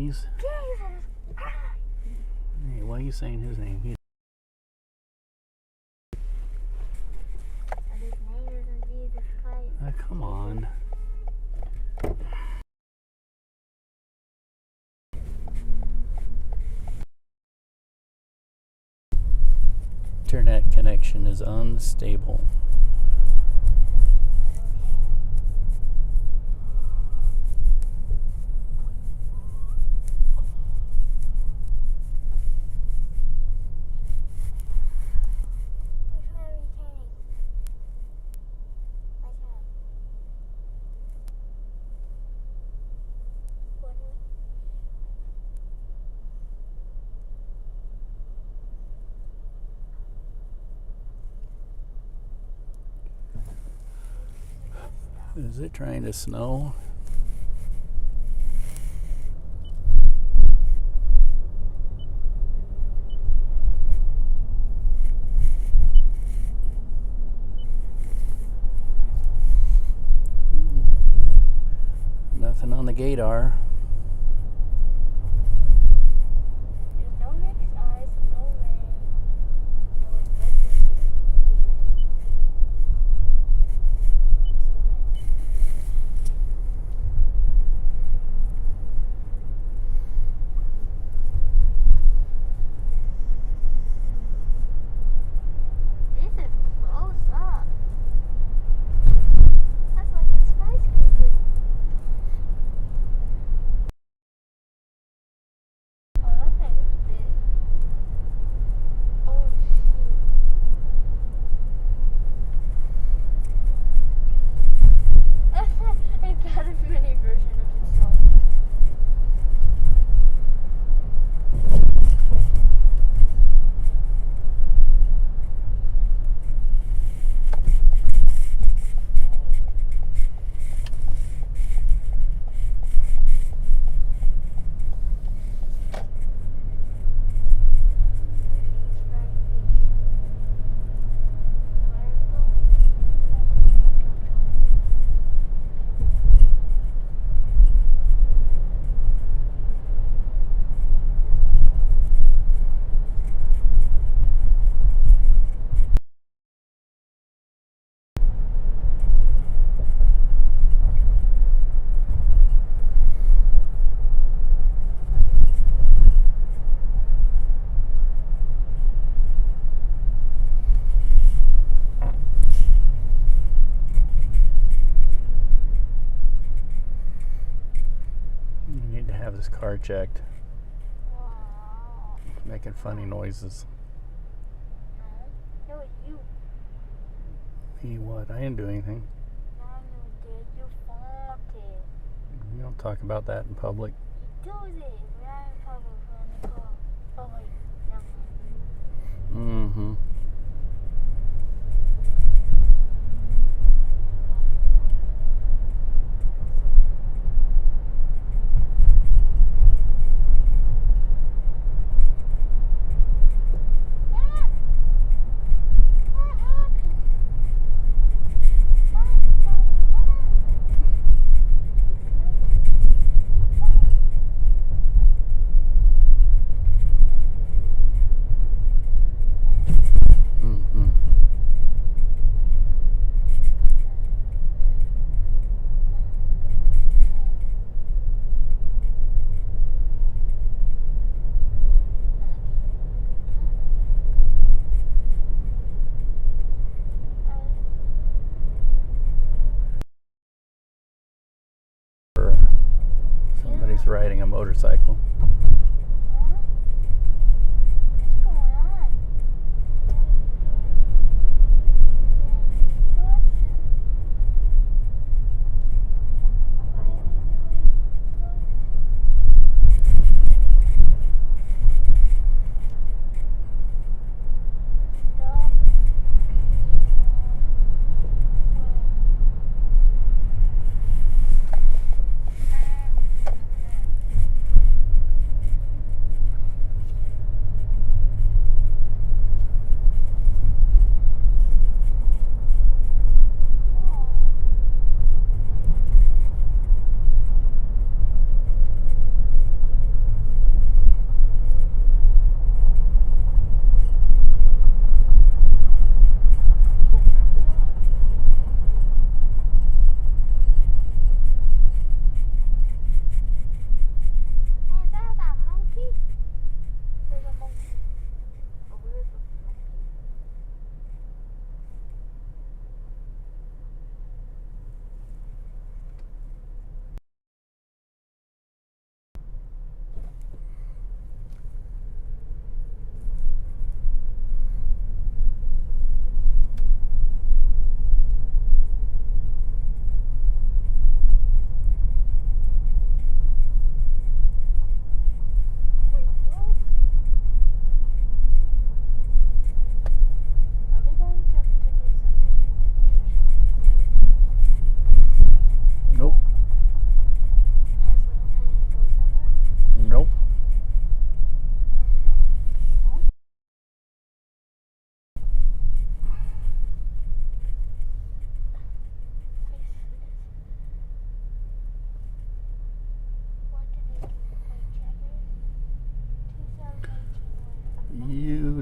please. Hey, why are you saying his name? His name isn't Jesus Christ. Come on. Internet connection is unstable. Is it trying to snow? Nothing on the gator. No next eyes, no rain. This is close up. That's like a skyscraper. Oh, that thing is big. Oh, shoot. It got a mini version of itself. You need to have this car checked. Wow. It's making funny noises. No, you. Me what? I didn't do anything. No, you did. You farted. We don't talk about that in public. Do this. We're not in public. We're in the car. Oh, wait. No. Mm-hmm. Somebody's riding a motorcycle. What's going on?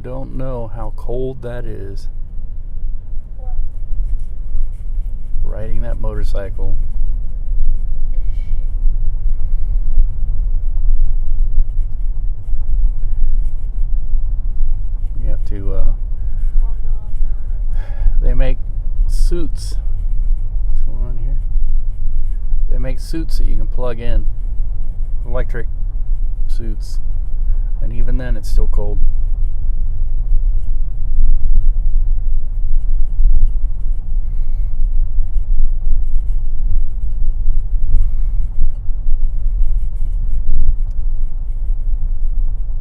don't know how cold that is. What? Riding that motorcycle. You have to, Bundle up over. they make suits. What's going on here? They make suits that you can plug in. Electric suits. And even then, it's still cold.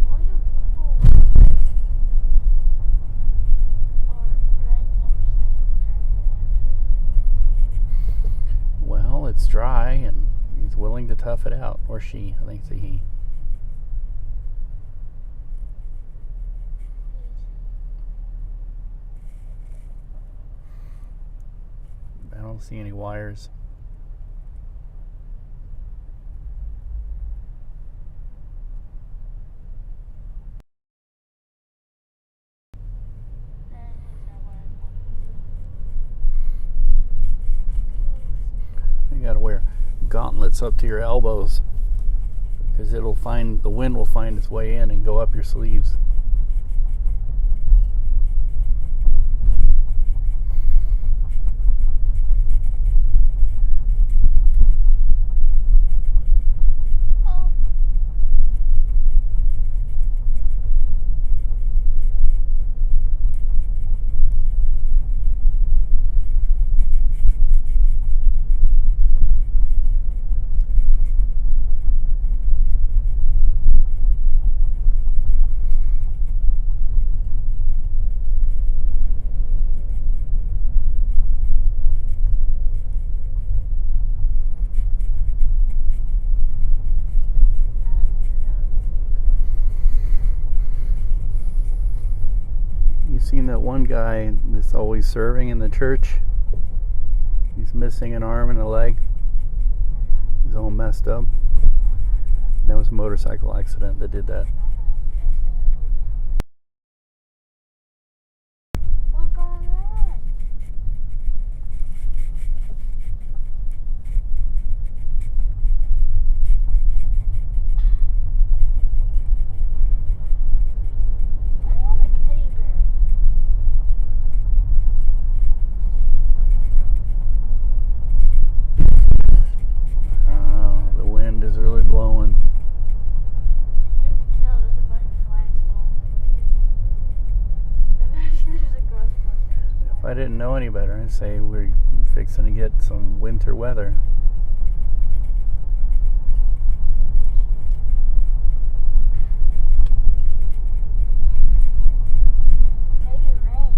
Why do people or ride motorcycles during the winter? Well, it's dry and he's willing to tough it out. Or she. I think it's a he. I don't see any wires. You gotta wear gauntlets up to your elbows because the wind will find its way in and go up your sleeves. You seen that one guy that's always serving in the church? He's missing an arm and a leg. He's all messed up. That was a motorcycle accident that did that. What's going on? I have a teddy bear. Oh, the wind is really blowing. You can tell there's a bunch of flags going. Imagine there's a Ghostbusters. If I didn't know any better, I'd say we're fixing to get some winter weather. Maybe rain.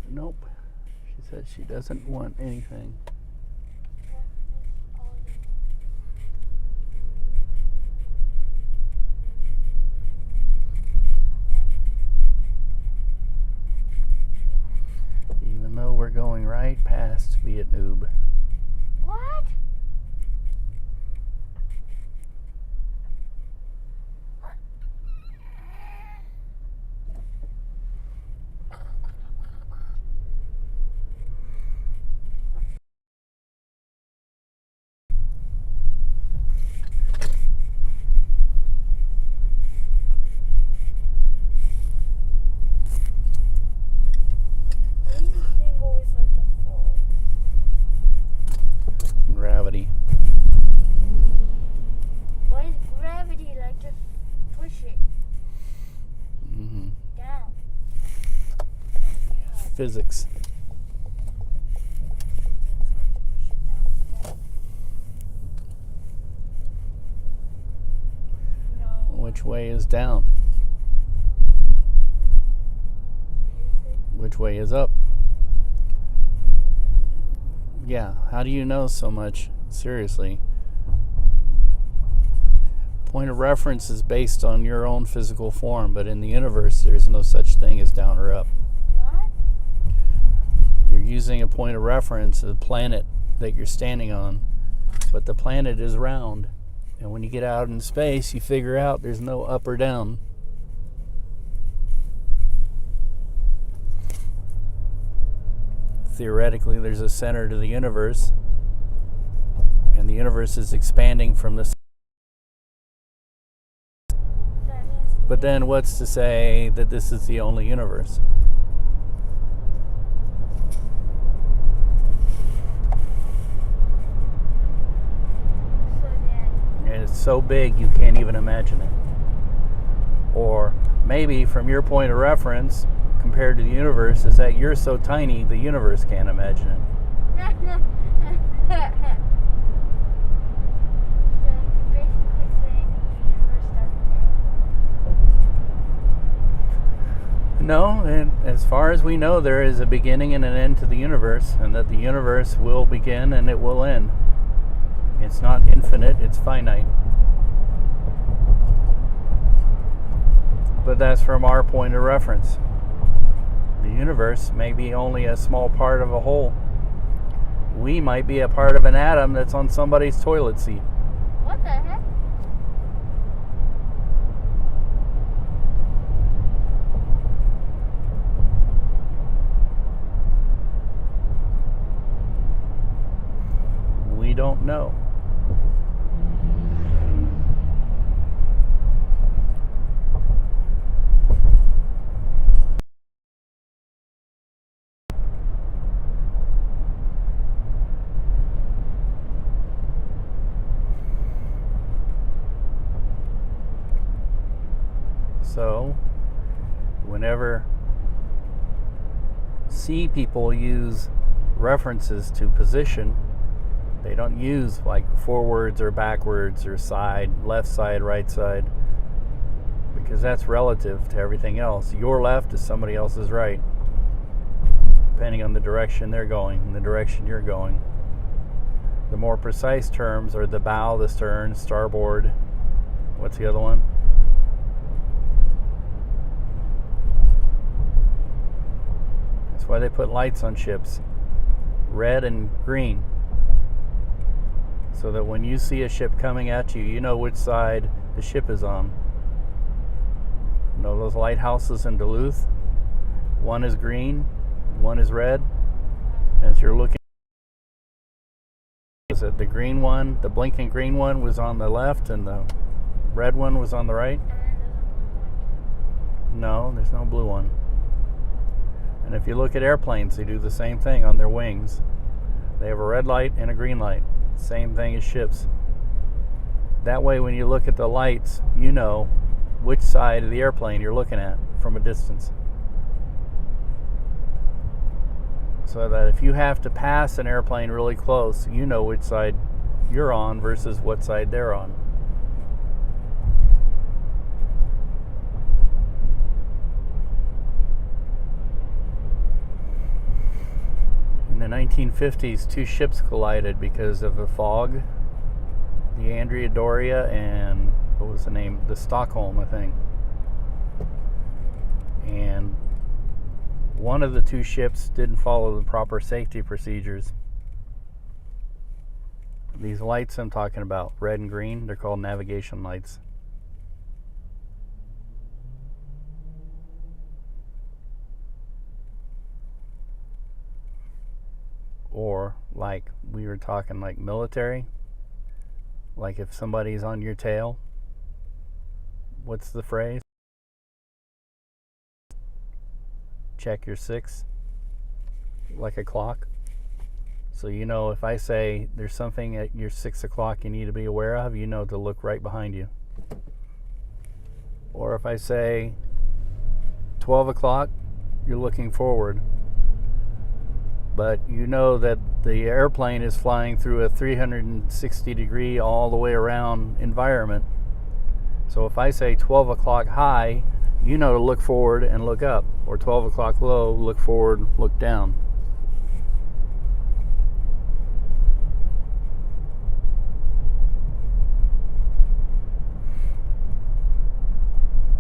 Nope. She said she doesn't want anything. Even though we're going right past Vietnoob. What? physics. Which way is down? Which way is up? Yeah, how do you know so much? Seriously. Point of reference is based on your own physical form, but in the universe, there's no such thing as down or up. What? You're using a point of reference, a planet that you're standing on, but the planet is round. And when you get out in space, you figure out there's no up or down. Theoretically, there's a center to the universe, and the universe is expanding from the. But then what's to say that this is the only universe? And it's so big you can't even imagine it. Or maybe from your point of reference, compared to the universe, is that you're so tiny the universe can't imagine it. No, and as far as we know, there is a beginning and an end to the universe, and that the universe will begin and it will end. It's not infinite, it's finite. But that's from our point of reference. The universe may be only a small part of a whole. We might be a part of an atom that's on somebody's toilet seat. What the heck? We don't know. So, whenever see people use references to position, they don't use like forwards or backwards or side, left side, right side, because that's relative to everything else. Your left is somebody else's right, depending on the direction they're going and the direction you're going. The more precise terms are the bow, the stern, starboard. What's the other one? That's why they put lights on ships, red and green, so that when you see a ship coming at you, you know which side the ship is on. You know those lighthouses in Duluth? One is green, one is red. As you're looking, is it the green one, the blinking green one was on the left and the red one was on the right? No, there's no blue one. And if you look at airplanes, they do the same thing on their wings. They have a red light and a green light. Same thing as ships. That way, when you look at the lights, you know which side of the airplane you're looking at from a distance. So that if you have to pass an airplane really close, you know which side you're on versus what side they're on. In the 1950s, two ships collided because of the fog. The Andrea Doria and, what was the name? The Stockholm, I think. And one of the two ships didn't follow the proper safety procedures. These lights I'm talking about, red and green, they're called navigation lights. Or like we were talking like military, like if somebody's on your tail, what's the phrase? Check your 6, like a clock. So you know if I say there's something at your 6 o'clock you need to be aware of, you know to look right behind you. Or if I say 12 o'clock, you're looking forward. but you know that the airplane is flying through a 360 degree all the way around environment. So if I say 12 o'clock high, you know to look forward and look up, or 12 o'clock low, look forward, look down.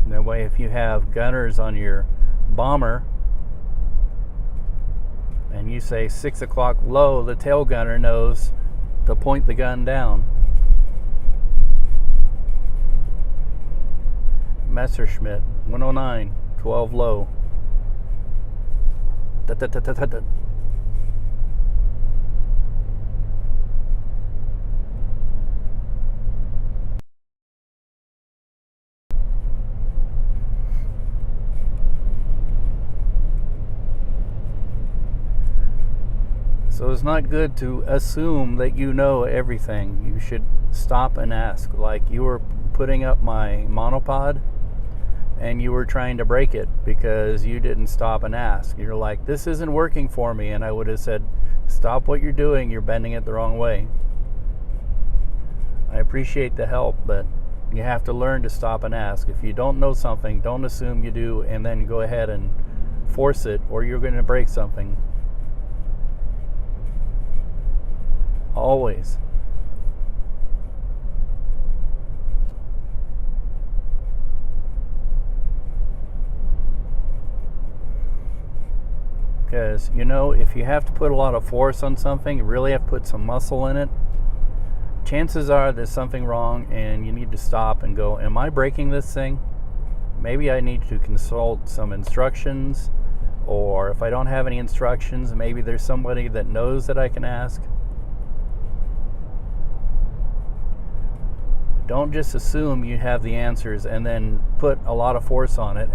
That way, if you have gunners on your bomber and you say 6 o'clock low, the tail gunner knows to point the gun down. Messerschmitt 109, 12 low. Da, da, da, da, da, da. So it's not good to assume that you know everything. You should stop and ask. Like you were putting up my monopod and you were trying to break it because you didn't stop and ask. You're like, this isn't working for me. And I would have said, stop what you're doing. You're bending it the wrong way. I appreciate the help, but you have to learn to stop and ask. If you don't know something, don't assume you do and then go ahead and force it, or you're going to break something. Always. Because, you know, if you have to put a lot of force on something, you really have to put some muscle in it. Chances are there's something wrong and you need to stop and go, am I breaking this thing? Maybe I need to consult some instructions, or if I don't have any instructions, maybe there's somebody that knows that I can ask. Don't just assume you have the answers and then put a lot of force on it.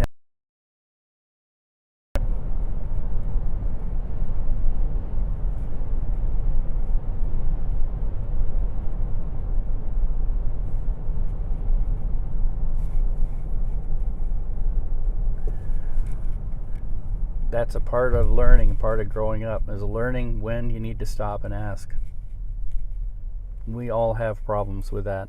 That's a part of learning, a part of growing up, is learning when you need to stop and ask. We all have problems with that.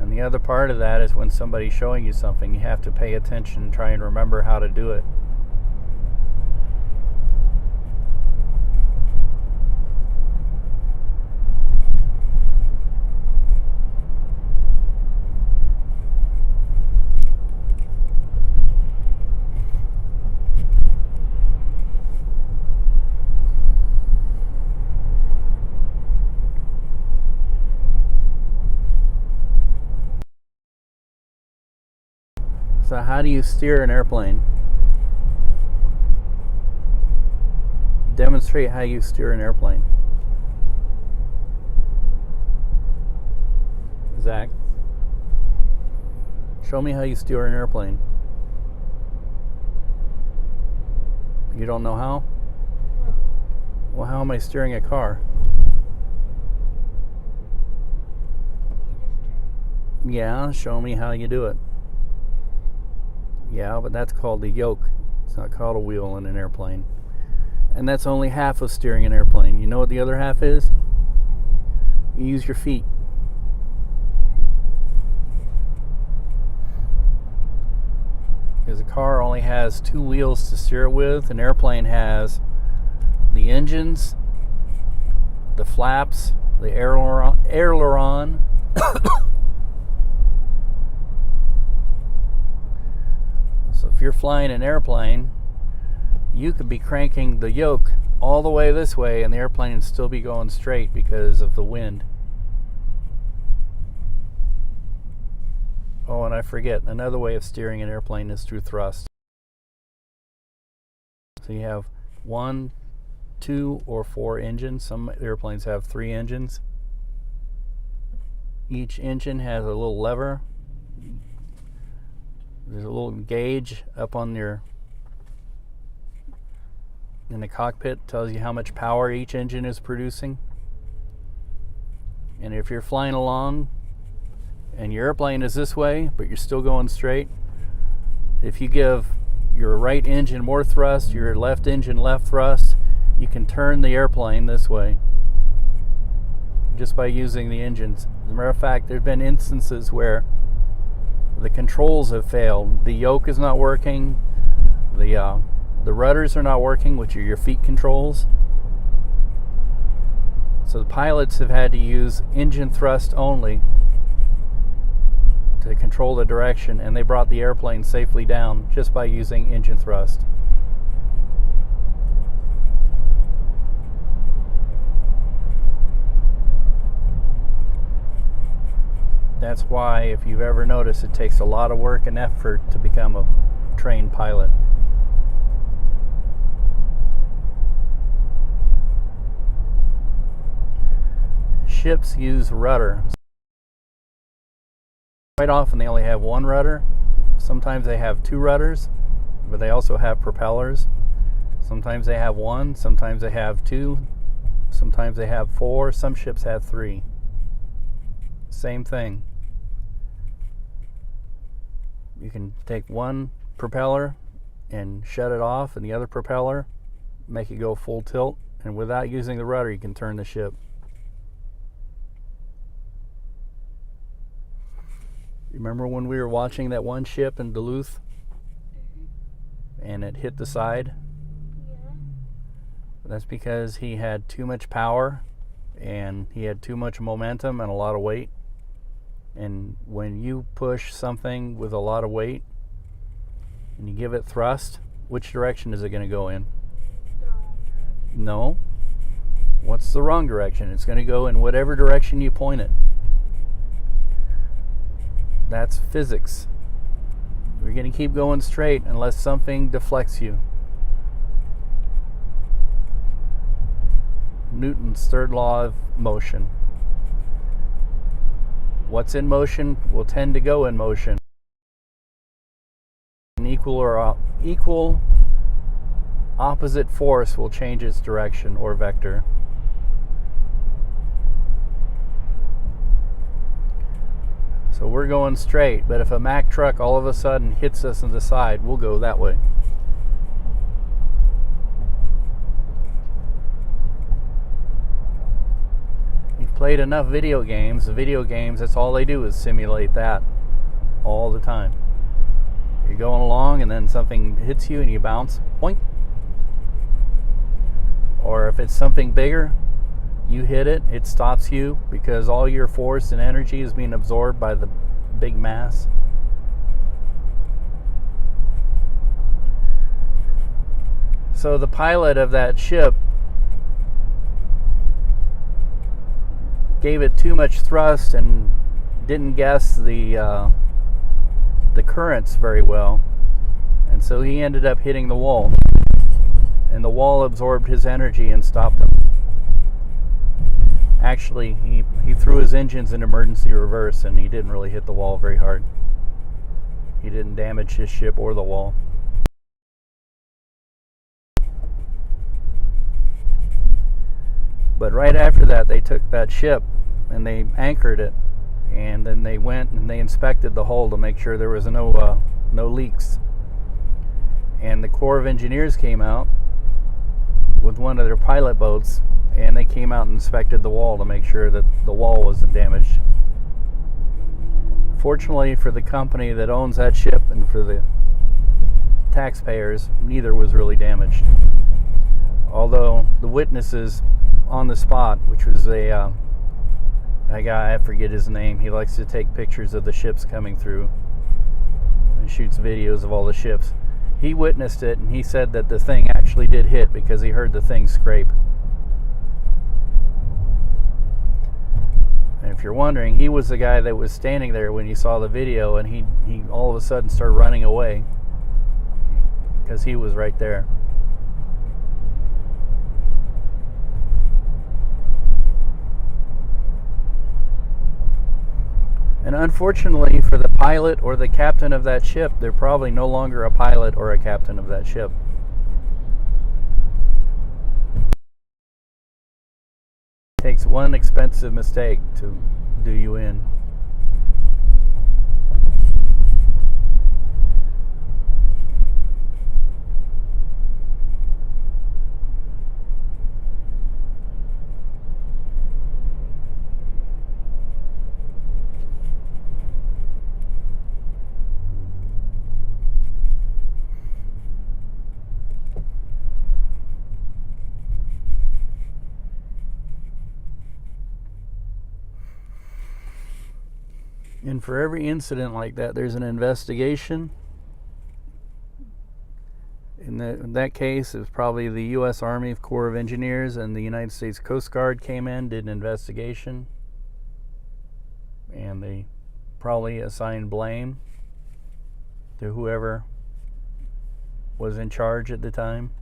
And the other part of that is when somebody's showing you something, you have to pay attention and try and remember how to do it. So how do you steer an airplane? Demonstrate how you steer an airplane. Zach, show me how you steer an airplane. You don't know how? No. Well, how am I steering a car? Yeah, show me how you do it. Yeah, but that's called a yoke. It's not called a wheel in an airplane. And that's only half of steering an airplane. You know what the other half is? You use your feet. Because a car only has 2 wheels to steer it with. An airplane has the engines, the flaps, the aileron. So if you're flying an airplane, you could be cranking the yoke all the way this way and the airplane would still be going straight because of the wind. Oh, and I forget, another way of steering an airplane is through thrust. So you have 1, 2, or 4 engines. Some airplanes have 3 engines. Each engine has a little lever. There's a little gauge up on your in the cockpit tells you how much power each engine is producing. And if you're flying along and your airplane is this way, but you're still going straight, if you give your right engine more thrust, your left engine left thrust, you can turn the airplane this way just by using the engines. As a matter of fact, there have been instances where the controls have failed. The yoke is not working, the rudders are not working, which are your feet controls. So the pilots have had to use engine thrust only to control the direction, and they brought the airplane safely down just by using engine thrust. That's why, if you've ever noticed, it takes a lot of work and effort to become a trained pilot. Ships use rudder. Quite often they only have one rudder. Sometimes they have two rudders, but they also have propellers. Sometimes they have one, sometimes they have two, sometimes they have four, some ships have three. Same thing. You can take one propeller and shut it off, and the other propeller make it go full tilt, and without using the rudder you can turn the ship. Remember when we were watching that one ship in Duluth and it hit the side? Yeah. That's because he had too much power and he had too much momentum and a lot of weight. And when you push something with a lot of weight and you give it thrust, which direction is it going to go in? The wrong direction. No. What's the wrong direction? It's going to go in whatever direction you point it. That's physics. You're going to keep going straight unless something deflects you. Newton's third law of motion. What's in motion will tend to go in motion. An equal opposite force will change its direction or vector. So we're going straight, but if a Mack truck all of a sudden hits us in the side, we'll go that way. You've played enough video games. The video games, that's all they do is simulate that all the time. You're going along and then something hits you and you bounce, boink. Or if it's something bigger, you hit it, it stops you because all your force and energy is being absorbed by the big mass. So the pilot of that ship gave it too much thrust and didn't guess the currents very well, and so he ended up hitting the wall, and the wall absorbed his energy and stopped him. Actually, he threw his engines in emergency reverse and he didn't really hit the wall very hard. He didn't damage his ship or the wall. But right after that, they took that ship and they anchored it, and then they went and they inspected the hull to make sure there was no leaks. And the Corps of Engineers came out with one of their pilot boats, and they came out and inspected the wall to make sure that the wall wasn't damaged. Fortunately for the company that owns that ship and for the taxpayers, neither was really damaged. Although the witnesses on the spot, which was a guy, I forget his name, he likes to take pictures of the ships coming through and shoots videos of all the ships. He witnessed it and he said that the thing actually did hit because he heard the thing scrape. And if you're wondering, he was the guy that was standing there when you saw the video, and he all of a sudden started running away because he was right there. And unfortunately for the pilot or the captain of that ship, they're probably no longer a pilot or a captain of that ship. one expensive mistake to do you in. And for every incident like that, there's an investigation. In that case, it was probably the U.S. Army Corps of Engineers and the United States Coast Guard came in, did an investigation, and they probably assigned blame to whoever was in charge at the time.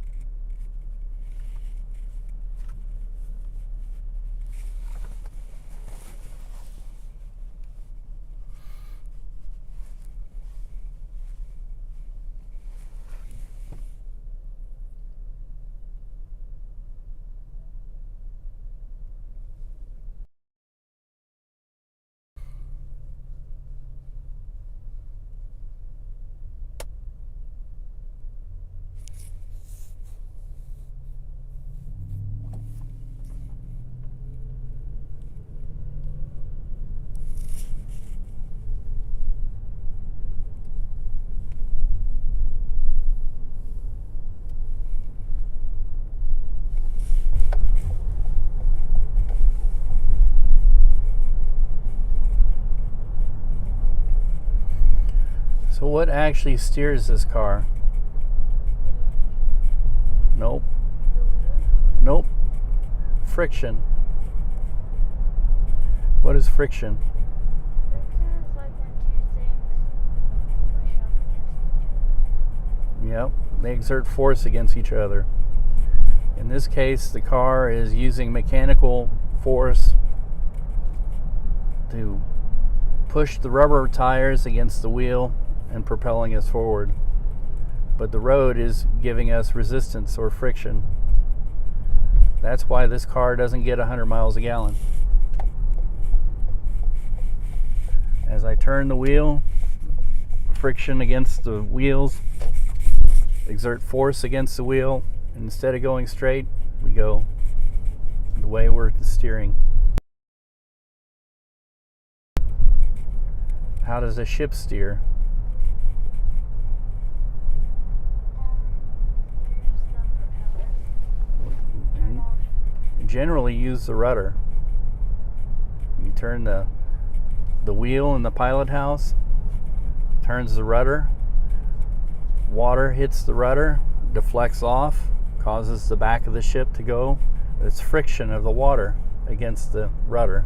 So what actually steers this car? Nope. Nope. Friction. What is friction? Friction is like when two things push up against each other. Yep. They exert force against each other. In this case, the car is using mechanical force to push the rubber tires against the wheel and propelling us forward. But the road is giving us resistance or friction. That's why this car doesn't get 100 miles a gallon. As I turn the wheel, friction against the wheels, exert force against the wheel, and instead of going straight, we go the way we're steering. How does a ship steer? Generally use the rudder. You turn the wheel in the pilot house, turns the rudder, water hits the rudder, deflects off, causes the back of the ship to go. It's friction of the water against the rudder.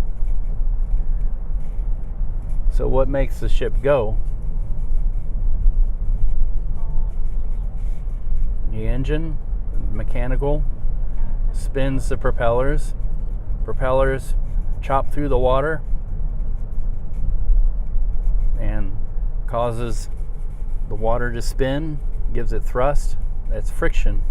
So what makes the ship go? The engine, mechanical, spins the propellers. Propellers chop through the water and causes the water to spin, gives it thrust. That's friction.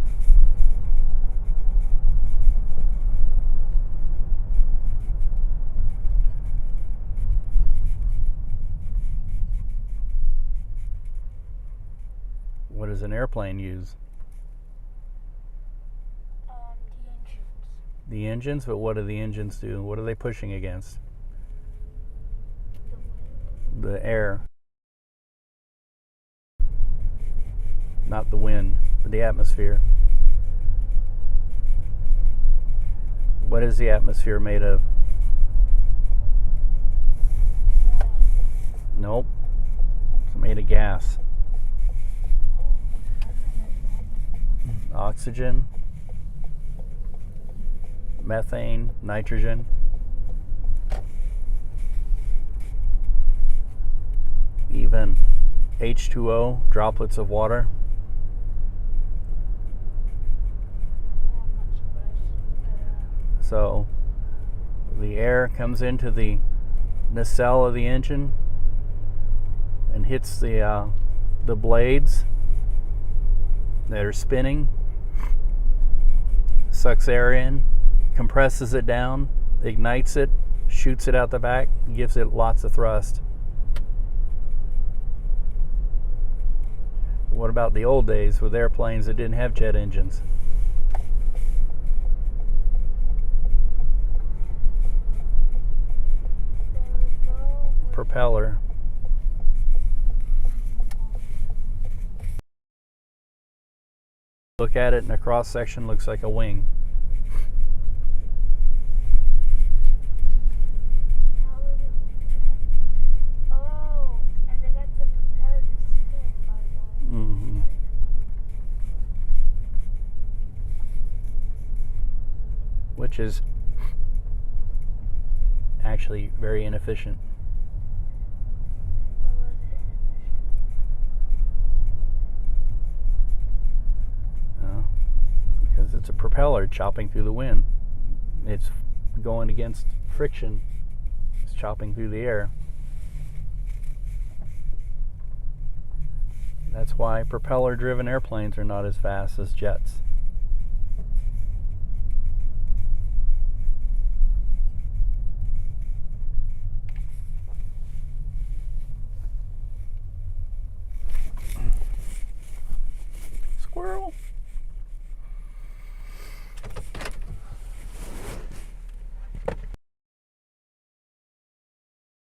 What does an airplane use? The engines. The engines, but what do the engines do? What are they pushing against? The wind. The air. Not the wind, but the atmosphere. What is the atmosphere made of? Nope. It's made of gas. Oxygen, methane, nitrogen. Even H2O, droplets of water. So the air comes into the nacelle of the engine and hits the blades that are spinning, sucks air in, compresses it down. ignites it, shoots it out the back, gives it lots of thrust. What about the old days with airplanes that didn't have jet engines? They would go with Propeller. Look at it in a cross section, looks like a wing. how would it, oh, and they got the propeller to spin by going. Mm-hmm. Which is actually very inefficient. Or was it inefficient? No, because it's a propeller chopping through the wind. It's going against friction. It's chopping through the air. That's why propeller-driven airplanes are not as fast as jets. Squirrel.